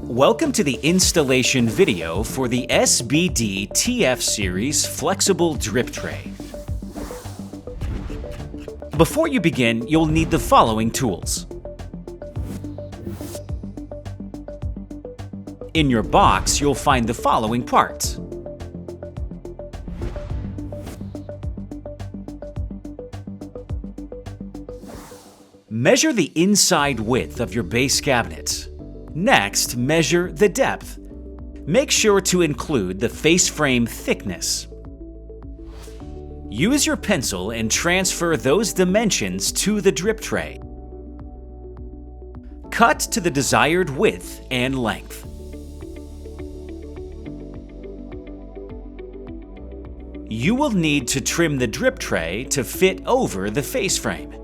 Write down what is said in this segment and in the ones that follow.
Welcome to the installation video for the SBDTF Series Flexible Drip Tray. Before you begin, you'll need the following tools. In your box, you'll find the following parts. Measure the inside width of your base cabinet. Next, measure the depth. Make sure to include the face frame thickness. Use your pencil and transfer those dimensions to the drip tray. Cut to the desired width and length. You will need to trim the drip tray to fit over the face frame.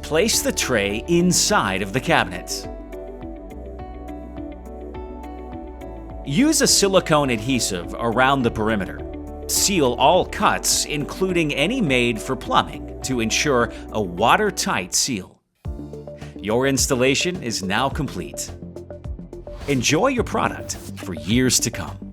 Place the tray inside of the cabinet. Use a silicone adhesive around the perimeter. Seal all cuts, including any made for plumbing, to ensure a watertight seal. Your installation is now complete. Enjoy your product for years to come.